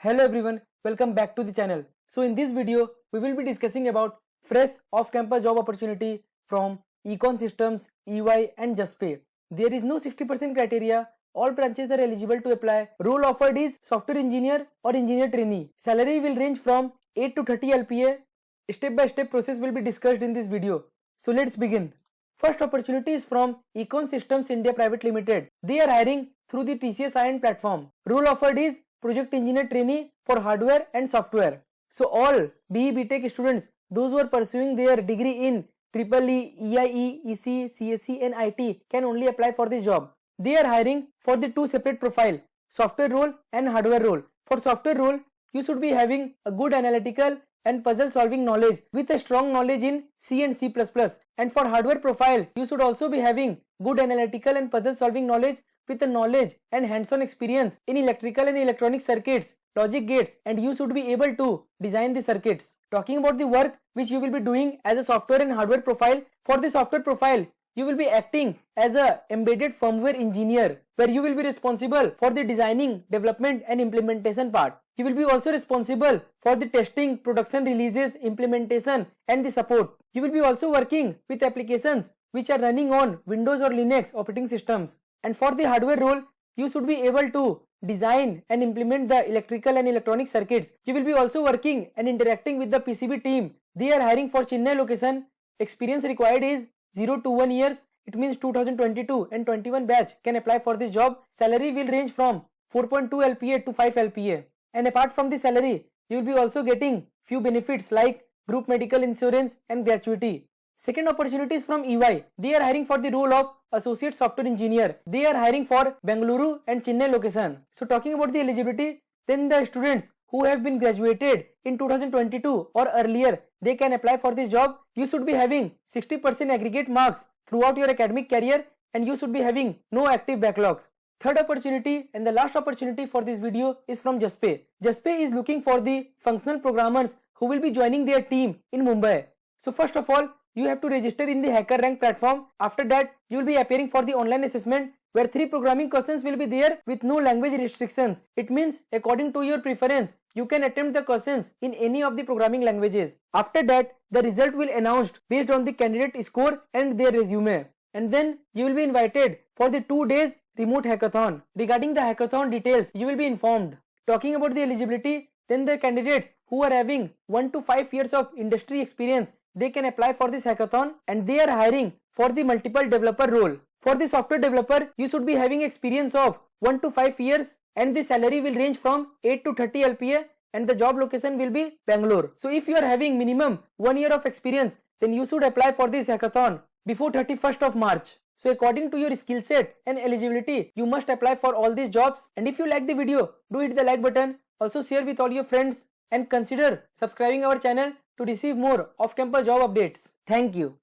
Hello everyone, welcome back to the channel. So in this video, we will be discussing about fresh off-campus job opportunity from Econ Systems, EY and JustPay. There is no 60% criteria. All branches are eligible to apply. Role offered is software engineer or engineer trainee. Salary will range from 8 to 30 LPA. Step-by-step process will be discussed in this video. So let's begin. First opportunity is from Econ Systems India Private Limited. They are hiring through the TCS Iron platform. Role offered is project engineer trainee for hardware and software. So all BE BTech students, those who are pursuing their degree in EEE, EIE, EC, CSE and IT can only apply for this job. They are hiring for the two separate profile, software role and hardware role. For software role, you should be having a good analytical and puzzle solving knowledge with a strong knowledge in C and C++. And for hardware profile, you should also be having good analytical and puzzle solving knowledge with a knowledge and hands-on experience in electrical and electronic circuits, logic gates, and you should be able to design the circuits. Talking about the work which you will be doing as a software and hardware profile, for the software profile, you will be acting as a embedded firmware engineer where you will be responsible for the designing, development and implementation part. You will be also responsible for the testing, production releases, implementation and the support. You will be also working with applications which are running on Windows or Linux operating systems. And for the hardware role, you should be able to design and implement the electrical and electronic circuits. You will be also working and interacting with the PCB team. They are hiring for Chennai location. Experience required is 0 to 1 years. It means 2022 and 21 batch can apply for this job. Salary will range from 4.2 LPA to 5 LPA. And apart from the salary, you will be also getting few benefits like group medical insurance and gratuity. Second opportunity is from EY. They are hiring for the role of associate software engineer. They are hiring for Bengaluru and Chennai location. So talking about the eligibility, then the students who have been graduated in 2022 or earlier, they can apply for this job. You should be having 60% aggregate marks throughout your academic career and you should be having no active backlogs. Third opportunity and the last opportunity for this video is from JustPay. JustPay is looking for the functional programmers who will be joining their team in Mumbai. So first of all, you have to register in the HackerRank platform. After that, you will be appearing for the online assessment where 3 programming questions will be there with no language restrictions. It means according to your preference, you can attempt the questions in any of the programming languages. After that, the result will announced based on the candidate score and their resume. And then you will be invited for the 2 days remote hackathon. Regarding the hackathon details, you will be informed. Talking about the eligibility, then the candidates who are having 1 to 5 years of industry experience, they can apply for this hackathon and they are hiring for the multiple developer role. For the software developer, you should be having experience of 1 to 5 years and the salary will range from 8 to 30 LPA and the job location will be Bangalore. So if you are having minimum 1 year of experience, then you should apply for this hackathon before 31st of March. So according to your skill set and eligibility, you must apply for all these jobs. And if you like the video, do hit the like button. Also share with all your friends and consider subscribing our channel to receive more off-campus job updates. Thank you.